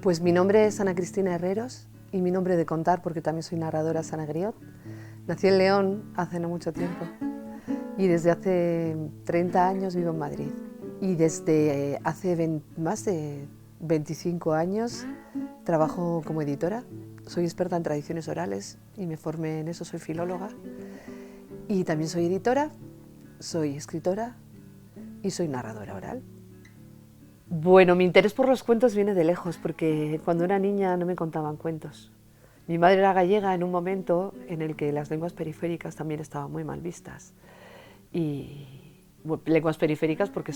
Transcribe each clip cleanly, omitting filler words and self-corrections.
Pues mi nombre es Ana Cristina Herreros y mi nombre de contar, porque también soy narradora, es Ana Griot. Nací en León hace no mucho tiempo y desde hace 30 años vivo en Madrid. Y desde hace más de 25 años trabajo como editora. Soy experta en tradiciones orales y me formé en eso, soy filóloga. Y también soy editora, soy escritora y soy narradora oral. Bueno, mi interés por los cuentos viene de lejos, porque cuando era niña no me contaban cuentos. Mi madre era gallega en un momento en el que las lenguas periféricas también estaban muy mal vistas. Y bueno, lenguas periféricas porque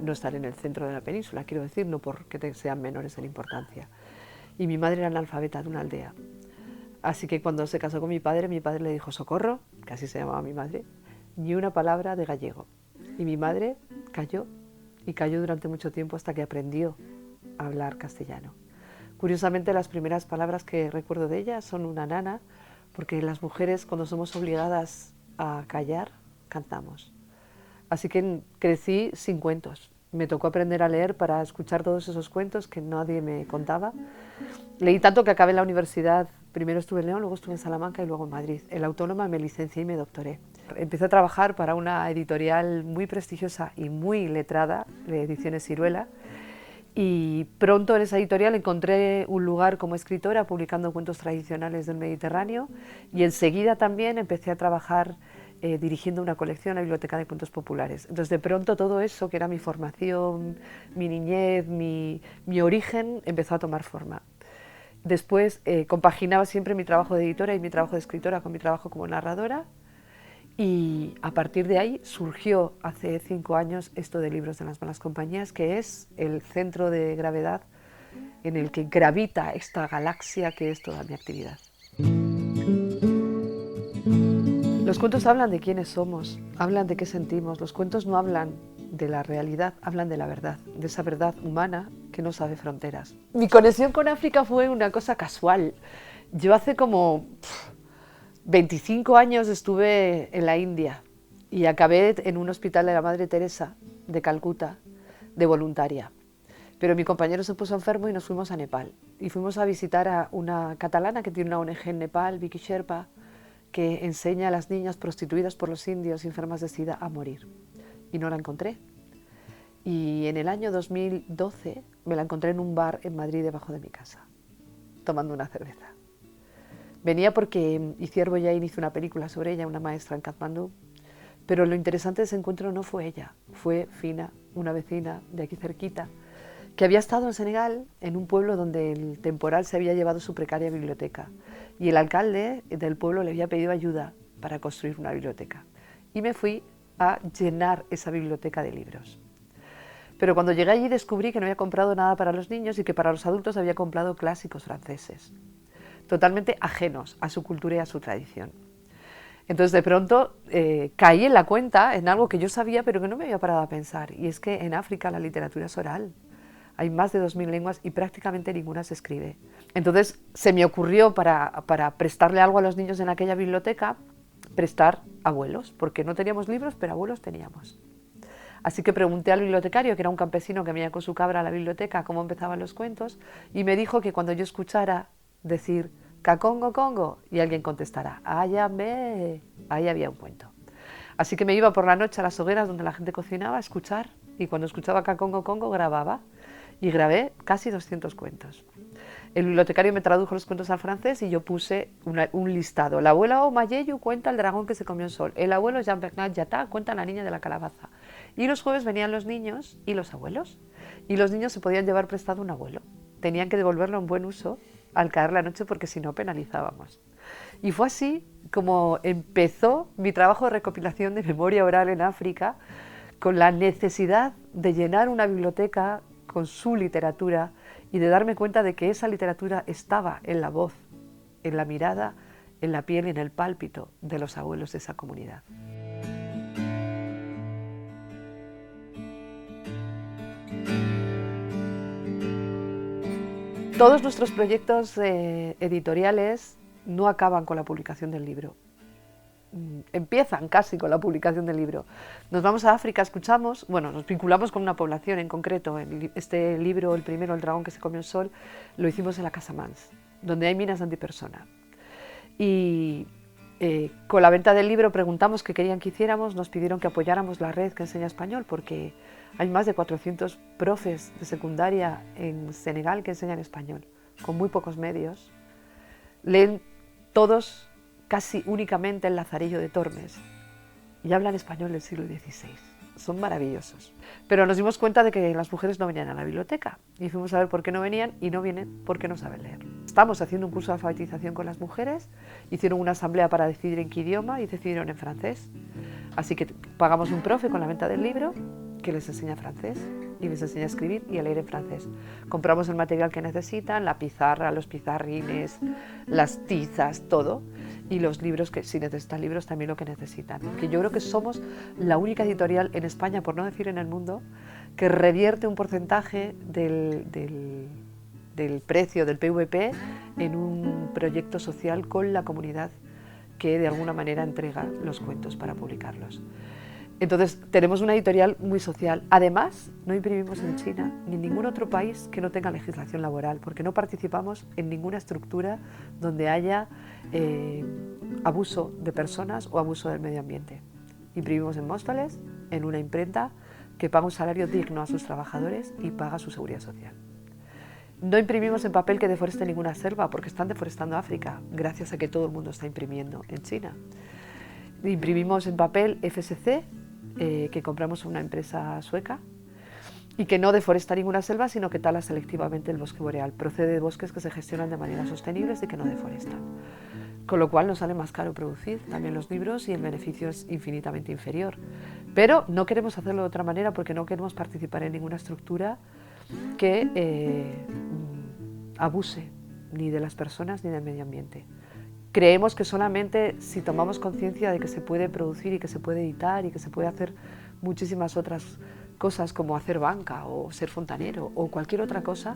no están en el centro de la península, quiero decir, no porque sean menores en importancia. Y mi madre era analfabeta de una aldea. Así que cuando se casó con mi padre le dijo: socorro, que así se llamaba mi madre, ni una palabra de gallego. Y mi madre calló, y calló durante mucho tiempo hasta que aprendió a hablar castellano. Curiosamente, las primeras palabras que recuerdo de ella son una nana, porque las mujeres, cuando somos obligadas a callar, cantamos. Así que crecí sin cuentos. Me tocó aprender a leer para escuchar todos esos cuentos que nadie me contaba. Leí tanto que acabé la universidad. Primero estuve en León, luego estuve en Salamanca y luego en Madrid. En la Autónoma me licencié y me doctoré. Empecé a trabajar para una editorial muy prestigiosa y muy letrada, de Ediciones Siruela, y pronto en esa editorial encontré un lugar como escritora publicando cuentos tradicionales del Mediterráneo, y enseguida también empecé a trabajar dirigiendo una colección, la Biblioteca de Cuentos Populares. Entonces, de pronto, todo eso que era mi formación, mi niñez, mi origen, empezó a tomar forma. Después compaginaba siempre mi trabajo de editora y mi trabajo de escritora con mi trabajo como narradora, y a partir de ahí surgió hace 5 años esto de Libros de las Malas Compañías, que es el centro de gravedad en el que gravita esta galaxia que es toda mi actividad. Los cuentos hablan de quiénes somos, hablan de qué sentimos. Los cuentos no hablan de la realidad, hablan de la verdad, de esa verdad humana que no sabe fronteras. Mi conexión con África fue una cosa casual. Yo hace como 25 años estuve en la India y acabé en un hospital de la Madre Teresa de Calcuta de voluntaria. Pero mi compañero se puso enfermo y nos fuimos a Nepal. Y fuimos a visitar a una catalana que tiene una ONG en Nepal, Vicky Sherpa, que enseña a las niñas prostituidas por los indios enfermas de SIDA a morir. Y no la encontré. Y en el año 2012 me la encontré en un bar en Madrid debajo de mi casa, tomando una cerveza. Venía porque Iciar Boyain hizo una película sobre ella, una maestra en Katmandú, pero lo interesante de ese encuentro no fue ella, fue Fina, una vecina de aquí cerquita, que había estado en Senegal, en un pueblo donde el temporal se había llevado su precaria biblioteca, y el alcalde del pueblo le había pedido ayuda para construir una biblioteca. Y me fui a llenar esa biblioteca de libros. Pero cuando llegué allí descubrí que no había comprado nada para los niños y que para los adultos había comprado clásicos franceses, totalmente ajenos a su cultura y a su tradición. Entonces de pronto caí en la cuenta, en algo que yo sabía pero que no me había parado a pensar, y es que en África la literatura es oral. Hay más de 2000 lenguas y prácticamente ninguna se escribe. Entonces se me ocurrió, para prestarle algo a los niños en aquella biblioteca, prestar abuelos, porque no teníamos libros, pero abuelos teníamos. Así que pregunté al bibliotecario, que era un campesino que venía con su cabra a la biblioteca, cómo empezaban los cuentos, y me dijo que cuando yo escuchara decir "Kakongo Congo" y alguien contestara "Ayame", ahí había un cuento. Así que me iba por la noche a las hogueras donde la gente cocinaba a escuchar, y cuando escuchaba "Kakongo Congo" grababa, y grabé casi 200 cuentos. El bibliotecario me tradujo los cuentos al francés y yo puse un listado. La abuela Omayeyu cuenta El dragón que se comió el sol. El abuelo Jean-Bernard Yatta cuenta La niña de la calabaza. Y los jueves venían los niños y los abuelos. Y los niños se podían llevar prestado un abuelo. Tenían que devolverlo en buen uso al caer la noche, porque si no penalizábamos. Y fue así como empezó mi trabajo de recopilación de memoria oral en África, con la necesidad de llenar una biblioteca con su literatura y de darme cuenta de que esa literatura estaba en la voz, en la mirada, en la piel y en el pálpito de los abuelos de esa comunidad. Todos nuestros proyectos editoriales no acaban con la publicación del libro. empiezan casi con la publicación del libro. Nos vamos a África, escuchamos, bueno, nos vinculamos con una población en concreto. Este libro, el primero, El dragón que se comió el sol, lo hicimos en la Casamance, donde hay minas antipersona. Y con la venta del libro preguntamos qué querían que hiciéramos, nos pidieron que apoyáramos la red que enseña español, porque hay más de 400 profes de secundaria en Senegal que enseñan español, con muy pocos medios. Leen todos casi únicamente el Lazarillo de Tormes y hablan español del siglo XVI. Son maravillosos. Pero nos dimos cuenta de que las mujeres no venían a la biblioteca y fuimos a ver por qué no venían, y no vienen porque no saben leer. Estamos haciendo un curso de alfabetización con las mujeres, hicieron una asamblea para decidir en qué idioma y decidieron en francés. Así que pagamos un profe con la venta del libro que les enseña francés y les enseña a escribir y a leer en francés. Compramos el material que necesitan, la pizarra, los pizarrines, las tizas, todo. Y los libros, que si necesitan libros, también lo que necesitan. Que yo creo que somos la única editorial en España, por no decir en el mundo, que revierte un porcentaje del precio del PVP en un proyecto social con la comunidad que de alguna manera entrega los cuentos para publicarlos. Entonces tenemos una editorial muy social. Además, no imprimimos en China ni en ningún otro país que no tenga legislación laboral, porque no participamos en ninguna estructura donde haya abuso de personas o abuso del medio ambiente. Imprimimos en Móstoles, en una imprenta que paga un salario digno a sus trabajadores y paga su seguridad social. No imprimimos en papel que deforeste ninguna selva, porque están deforestando África, gracias a que todo el mundo está imprimiendo en China. Imprimimos en papel FSC, que compramos a una empresa sueca, y que no deforesta ninguna selva, sino que tala selectivamente el bosque boreal. Procede de bosques que se gestionan de manera sostenible y que no deforestan. Con lo cual nos sale más caro producir también los libros y el beneficio es infinitamente inferior. Pero no queremos hacerlo de otra manera, porque no queremos participar en ninguna estructura que abuse ni de las personas ni del medio ambiente. Creemos que solamente si tomamos conciencia de que se puede producir y que se puede editar y que se puede hacer muchísimas otras cosas, como hacer banca o ser fontanero o cualquier otra cosa,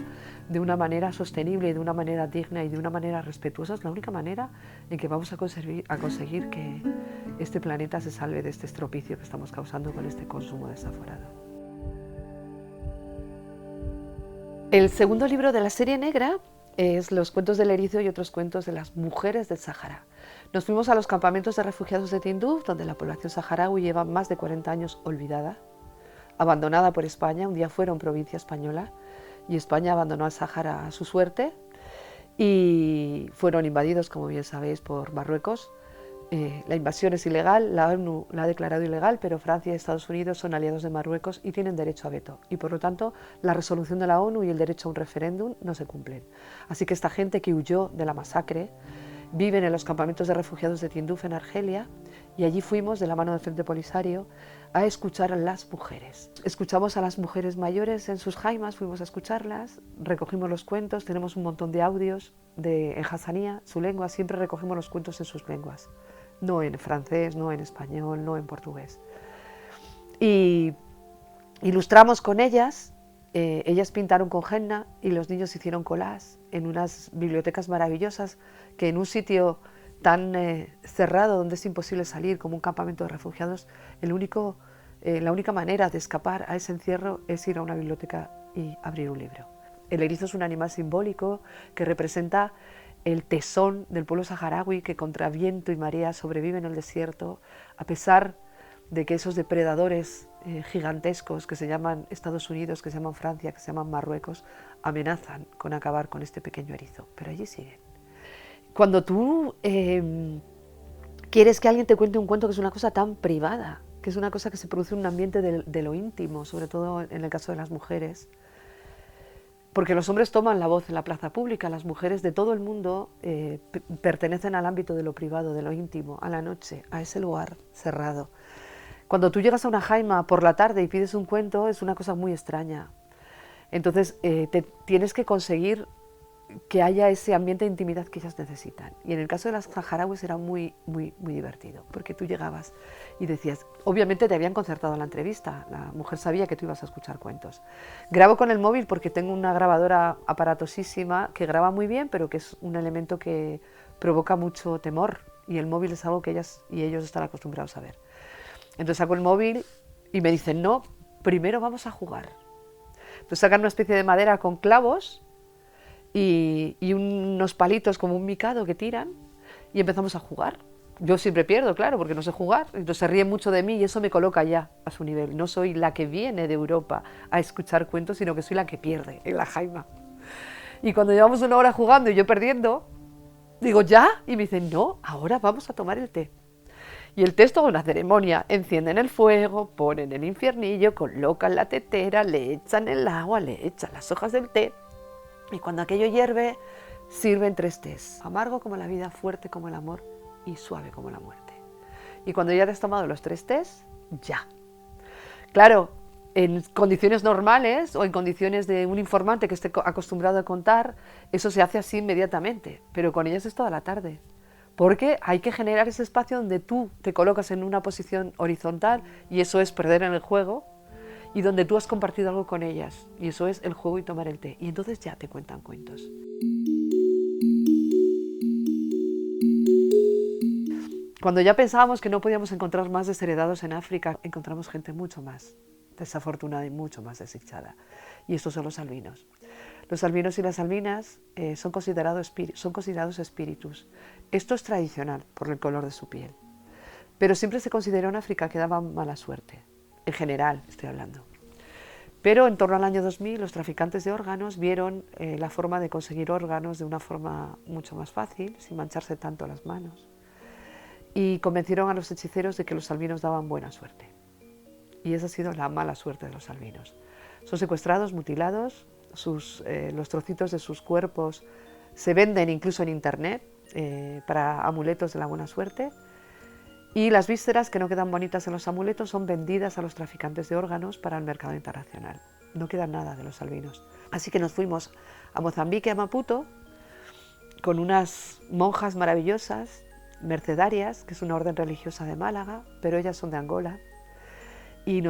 de una manera sostenible y de una manera digna y de una manera respetuosa, es la única manera en que vamos a conseguir que este planeta se salve de este estropicio que estamos causando con este consumo desaforado. El segundo libro de la serie negra es Los cuentos del erizo y otros cuentos de las mujeres del Sáhara. Nos fuimos a los campamentos de refugiados de Tinduf, donde la población saharaui lleva más de 40 años olvidada, abandonada por España. Un día fueron provincia española y España abandonó al Sáhara a su suerte y fueron invadidos, como bien sabéis, por Marruecos. La invasión es ilegal, la ONU la ha declarado ilegal, pero Francia y Estados Unidos son aliados de Marruecos y tienen derecho a veto. Y por lo tanto, la resolución de la ONU y el derecho a un referéndum no se cumplen. Así que esta gente que huyó de la masacre vive en los campamentos de refugiados de Tinduf, en Argelia, y allí fuimos, de la mano del Frente Polisario, a escuchar a las mujeres. Escuchamos a las mujeres mayores en sus jaimas, fuimos a escucharlas, recogimos los cuentos, tenemos un montón de audios en Hassanía, su lengua, siempre recogemos los cuentos en sus lenguas. No en francés, no en español, no en portugués. Y ilustramos con ellas, ellas pintaron con henna y los niños hicieron collage en unas bibliotecas maravillosas que en un sitio tan cerrado, donde es imposible salir, como un campamento de refugiados, la única manera de escapar a ese encierro es ir a una biblioteca y abrir un libro. El erizo es un animal simbólico que representa el tesón del pueblo saharaui, que contra viento y marea sobrevive en el desierto, a pesar de que esos depredadores gigantescos que se llaman Estados Unidos, que se llaman Francia, que se llaman Marruecos, amenazan con acabar con este pequeño erizo, pero allí siguen. Cuando tú quieres que alguien te cuente un cuento, que es una cosa tan privada, que es una cosa que se produce en un ambiente de lo íntimo, sobre todo en el caso de las mujeres, porque los hombres toman la voz en la plaza pública, las mujeres de todo el mundo pertenecen al ámbito de lo privado, de lo íntimo, a la noche, a ese lugar cerrado. Cuando tú llegas a una jaima por la tarde y pides un cuento, es una cosa muy extraña. Entonces tienes que conseguir que haya ese ambiente de intimidad que ellas necesitan. Y en el caso de las saharauis era muy divertido, porque tú llegabas y decías, obviamente te habían concertado la entrevista, la mujer sabía que tú ibas a escuchar cuentos. Grabo con el móvil porque tengo una grabadora aparatosísima que graba muy bien, pero que es un elemento que provoca mucho temor y el móvil es algo que ellas y ellos están acostumbrados a ver. Entonces saco el móvil y me dicen, no, primero vamos a jugar. Entonces sacan una especie de madera con clavos y unos palitos como un micado que tiran y empezamos a jugar. Yo siempre pierdo, claro, porque no sé jugar, entonces se ríen mucho de mí y eso me coloca ya a su nivel. No soy la que viene de Europa a escuchar cuentos, sino que soy la que pierde en la jaima. Y cuando llevamos 1 hora jugando y yo perdiendo, digo, ¿ya? Y me dicen, no, ahora vamos a tomar el té. Y el té es toda una ceremonia. Encienden el fuego, ponen el infiernillo, colocan la tetera, le echan el agua, le echan las hojas del té. Y cuando aquello hierve, sirven 3 tés. Amargo como la vida, fuerte como el amor y suave como la muerte. Y cuando ya te has tomado los 3 tés, ya. Claro, en condiciones normales o en condiciones de un informante que esté acostumbrado a contar, eso se hace así inmediatamente, pero con ellas es toda la tarde. Porque hay que generar ese espacio donde tú te colocas en una posición horizontal y eso es perder en el juego, y donde tú has compartido algo con ellas y eso es el juego y tomar el té. Y entonces ya te cuentan cuentos. Cuando ya pensábamos que no podíamos encontrar más desheredados en África, encontramos gente mucho más desafortunada y mucho más desdichada. Y estos son los albinos. Los albinos y las albinas son considerados espíritus. Esto es tradicional por el color de su piel. Pero siempre se consideró en África que daban mala suerte. En general, estoy hablando. Pero en torno al año 2000, los traficantes de órganos vieron la forma de conseguir órganos de una forma mucho más fácil, sin mancharse tanto las manos. Y convencieron a los hechiceros de que los albinos daban buena suerte. Y esa ha sido la mala suerte de los albinos. Son secuestrados, mutilados, los trocitos de sus cuerpos se venden incluso en internet para amuletos de la buena suerte. Y las vísceras que no quedan bonitas en los amuletos son vendidas a los traficantes de órganos para el mercado internacional. No queda nada de los albinos. Así que nos fuimos a Mozambique, a Maputo, con unas monjas maravillosas, mercedarias, que es una orden religiosa de Málaga, pero ellas son de Angola. Y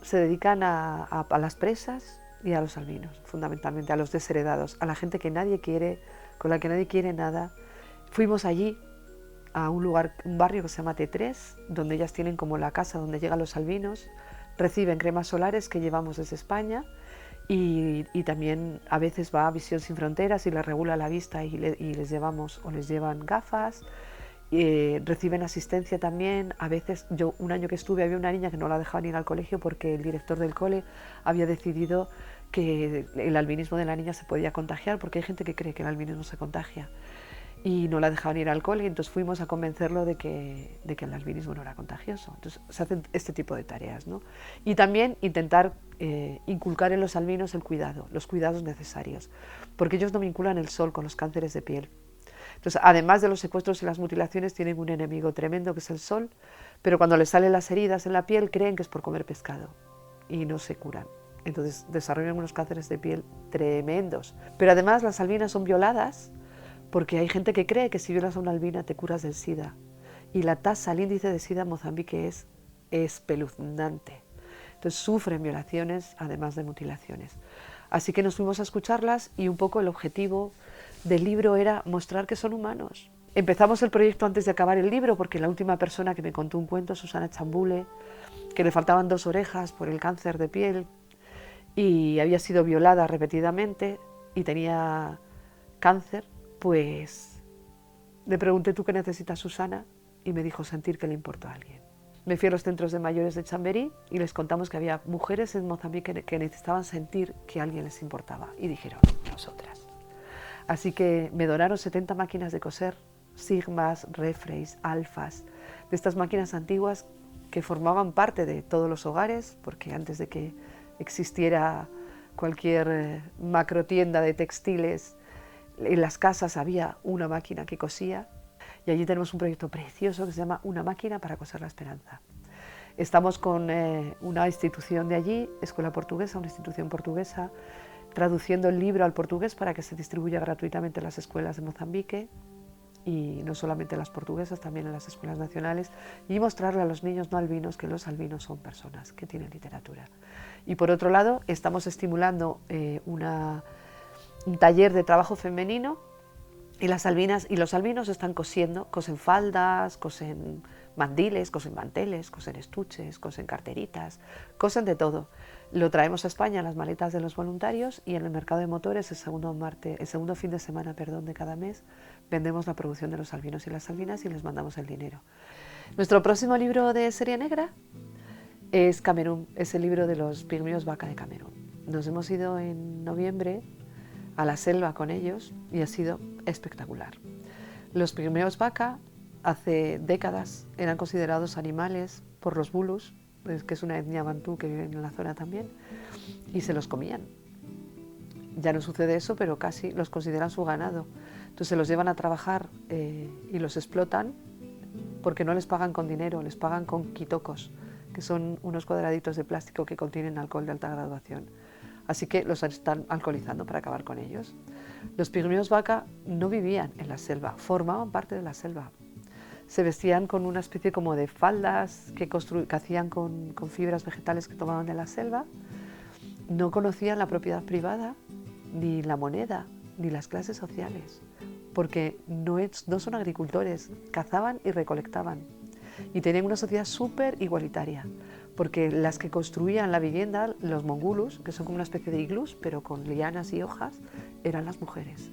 se dedican a las presas y a los albinos, fundamentalmente, a los desheredados, a la gente que nadie quiere, con la que nadie quiere nada. Fuimos allí a un barrio que se llama T3, donde ellas tienen como la casa donde llegan los albinos, reciben cremas solares que llevamos desde España y también a veces va a Visión Sin Fronteras y les regula la vista y les llevamos o les llevan gafas. Reciben asistencia también. A veces, yo un año que estuve había una niña que no la dejaban ir al colegio porque el director del cole había decidido que el albinismo de la niña se podía contagiar, porque hay gente que cree que el albinismo se contagia y no la dejaban ir al cole, entonces fuimos a convencerlo de que el albinismo no era contagioso. Entonces se hacen este tipo de tareas, ¿no? Y también intentar inculcar en los albinos el cuidado, los cuidados necesarios, porque ellos no vinculan el sol con los cánceres de piel. Entonces, además de los secuestros y las mutilaciones, tienen un enemigo tremendo que es el sol, pero cuando les salen las heridas en la piel creen que es por comer pescado y no se curan. Entonces desarrollan unos cánceres de piel tremendos. Pero además las albinas son violadas porque hay gente que cree que si violas a una albina te curas del SIDA. Y la tasa, el índice de SIDA en Mozambique es espeluznante. Entonces sufren violaciones además de mutilaciones. Así que nos fuimos a escucharlas y un poco el objetivo del libro era mostrar que son humanos. Empezamos el proyecto antes de acabar el libro porque la última persona que me contó un cuento, Susana Chambule, que le faltaban 2 orejas por el cáncer de piel y había sido violada repetidamente y tenía cáncer, pues le pregunté, ¿tú qué necesitas, Susana? Y me dijo, sentir que le importó a alguien. Me fui a los centros de mayores de Chamberí y les contamos que había mujeres en Mozambique que necesitaban sentir que a alguien les importaba y dijeron, nosotras. Así que me donaron 70 máquinas de coser, sigmas, refreys, alfas, de estas máquinas antiguas que formaban parte de todos los hogares, porque antes de que existiera cualquier macrotienda de textiles, en las casas había una máquina que cosía. Y allí tenemos un proyecto precioso que se llama Una máquina para coser la esperanza. Estamos con una institución de allí, Escuela Portuguesa, una institución portuguesa, traduciendo el libro al portugués para que se distribuya gratuitamente en las escuelas de Mozambique, y no solamente en las portuguesas, también en las escuelas nacionales, y mostrarle a los niños no albinos que los albinos son personas que tienen literatura. Y por otro lado, estamos estimulando un taller de trabajo femenino Y los albinos están cosiendo, cosen faldas, cosen mandiles, cosen manteles, cosen estuches, cosen carteritas, cosen de todo. Lo traemos a España en las maletas de los voluntarios y en el mercado de motores, el segundo fin de semana, de cada mes, vendemos la producción de los albinos y las albinas y les mandamos el dinero. Nuestro próximo libro de serie negra es Camerún, es el libro de los pigmeos Baka de Camerún. Nos hemos ido en noviembre a la selva con ellos y ha sido espectacular. Los pigmeos Baka hace décadas eran considerados animales por los bulus, que es una etnia bantú que vive en la zona también, y se los comían. Ya no sucede eso, pero casi los consideran su ganado. Entonces se los llevan a trabajar y los explotan porque no les pagan con dinero, les pagan con quitocos, que son unos cuadraditos de plástico que contienen alcohol de alta graduación. Así que los están alcoholizando para acabar con ellos. Los pigmeos Baka no vivían en la selva, formaban parte de la selva. Se vestían con una especie como de faldas que hacían con fibras vegetales que tomaban de la selva. No conocían la propiedad privada, ni la moneda, ni las clases sociales, porque no son agricultores, cazaban y recolectaban. Y tenían una sociedad súper igualitaria, porque las que construían la vivienda, los mongulus, que son como una especie de iglús, pero con lianas y hojas, eran las mujeres.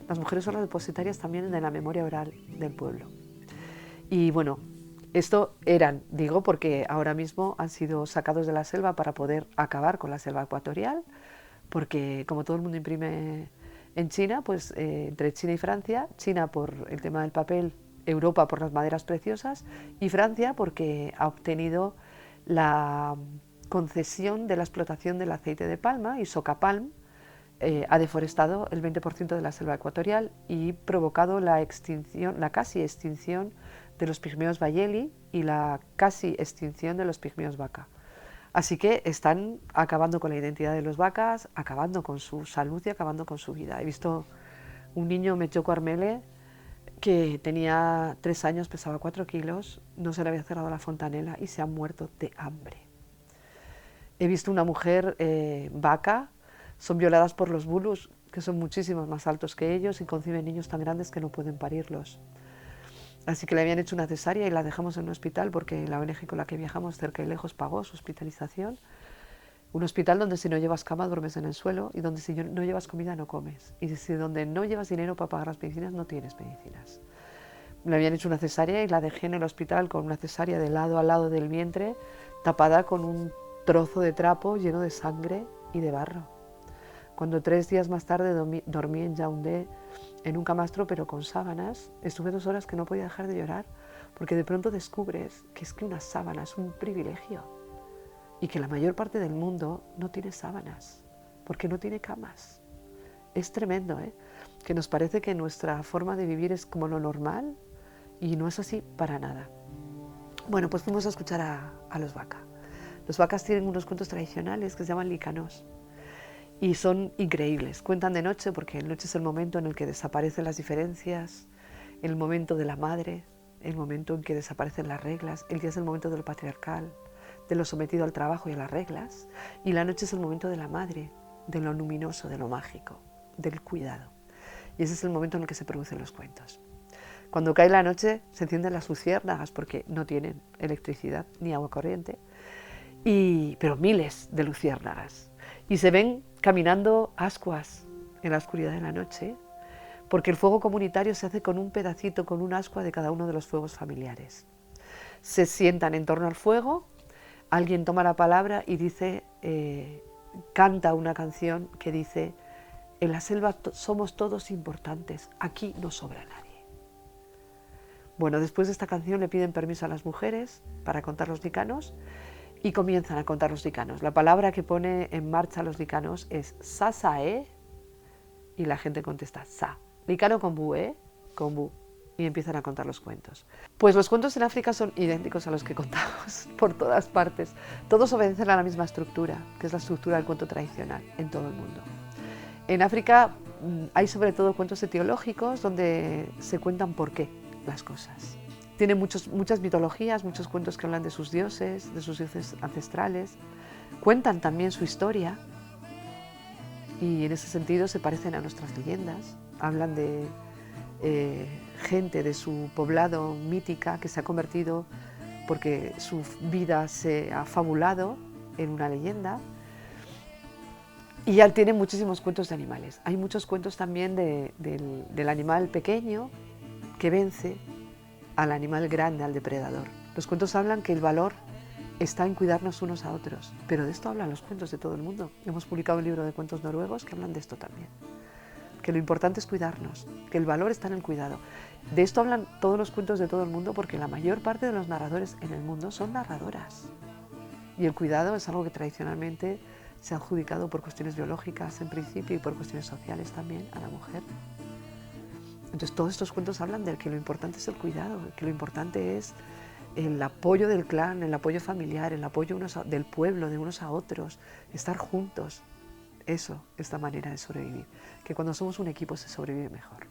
Las mujeres son las depositarias también de la memoria oral del pueblo. Y bueno, esto digo porque ahora mismo han sido sacados de la selva para poder acabar con la selva ecuatorial, porque como todo el mundo imprime en China, pues entre China y Francia, China por el tema del papel, Europa por las maderas preciosas y Francia porque ha obtenido la concesión de la explotación del aceite de palma y Socapalm ha deforestado el 20% de la selva ecuatorial y provocado la casi extinción de los pigmeos Bayeli y la casi extinción de los pigmeos Baka. Así que están acabando con la identidad de los vacas, acabando con su salud y acabando con su vida. He visto un niño, Mechoco Armele, que tenía 3 años, pesaba 4 kilos, no se le había cerrado la fontanela y se ha muerto de hambre. He visto una mujer vaca, son violadas por los bulus, que son muchísimos más altos que ellos y conciben niños tan grandes que no pueden parirlos. Así que le habían hecho una cesárea y la dejamos en un hospital porque la ONG con la que viajamos cerca y lejos pagó su hospitalización. Un hospital donde si no llevas cama duermes en el suelo y donde si no llevas comida no comes. Y donde no llevas dinero para pagar las medicinas no tienes medicinas. Le habían hecho una cesárea y la dejé en el hospital con una cesárea de lado a lado del vientre, tapada con un trozo de trapo lleno de sangre y de barro. Cuando 3 días más tarde dormí en Yaoundé en un camastro pero con sábanas, estuve 2 horas que no podía dejar de llorar porque de pronto descubres que es que una sábana es un privilegio y que la mayor parte del mundo no tiene sábanas porque no tiene camas. Es tremendo, que nos parece que nuestra forma de vivir es como lo normal y no es así para nada. Bueno, pues fuimos a escuchar a los Baka. Los Bakas tienen unos cuentos tradicionales que se llaman licanos. Y son increíbles. Cuentan de noche porque la noche es el momento en el que desaparecen las diferencias, el momento de la madre, el momento en que desaparecen las reglas, el día es el momento de lo patriarcal, de lo sometido al trabajo y a las reglas, y la noche es el momento de la madre, de lo luminoso, de lo mágico, del cuidado. Y ese es el momento en el que se producen los cuentos. Cuando cae la noche se encienden las luciérnagas porque no tienen electricidad ni agua corriente, pero miles de luciérnagas. Y se ven caminando ascuas en la oscuridad de la noche, porque el fuego comunitario se hace con un pedacito, con un ascua de cada uno de los fuegos familiares. Se sientan en torno al fuego, alguien toma la palabra y dice, canta una canción que dice: en la selva somos todos importantes, aquí no sobra nadie. Bueno, después de esta canción le piden permiso a las mujeres para contar los licanos y comienzan a contar los licanos. La palabra que pone en marcha los licanos es sasae y la gente contesta sa. Licano con bu, con bu. Y empiezan a contar los cuentos. Pues los cuentos en África son idénticos a los que contamos por todas partes. Todos obedecen a la misma estructura, que es la estructura del cuento tradicional en todo el mundo. En África hay sobre todo cuentos etiológicos donde se cuentan por qué las cosas. Tiene muchas mitologías, muchos cuentos que hablan de sus dioses ancestrales. Cuentan también su historia y en ese sentido se parecen a nuestras leyendas. Hablan de gente de su poblado mítica que se ha convertido, porque su vida se ha fabulado en una leyenda. Y ya tiene muchísimos cuentos de animales. Hay muchos cuentos también del animal pequeño que vence al animal grande, al depredador. Los cuentos hablan que el valor está en cuidarnos unos a otros, pero de esto hablan los cuentos de todo el mundo. Hemos publicado un libro de cuentos noruegos que hablan de esto también, que lo importante es cuidarnos, que el valor está en el cuidado. De esto hablan todos los cuentos de todo el mundo porque la mayor parte de los narradores en el mundo son narradoras. Y el cuidado es algo que tradicionalmente se ha adjudicado por cuestiones biológicas en principio y por cuestiones sociales también a la mujer. Entonces todos estos cuentos hablan de que lo importante es el cuidado, que lo importante es el apoyo del clan, el apoyo familiar, el apoyo del pueblo, de unos a otros, estar juntos. Eso es la manera de sobrevivir, que cuando somos un equipo se sobrevive mejor.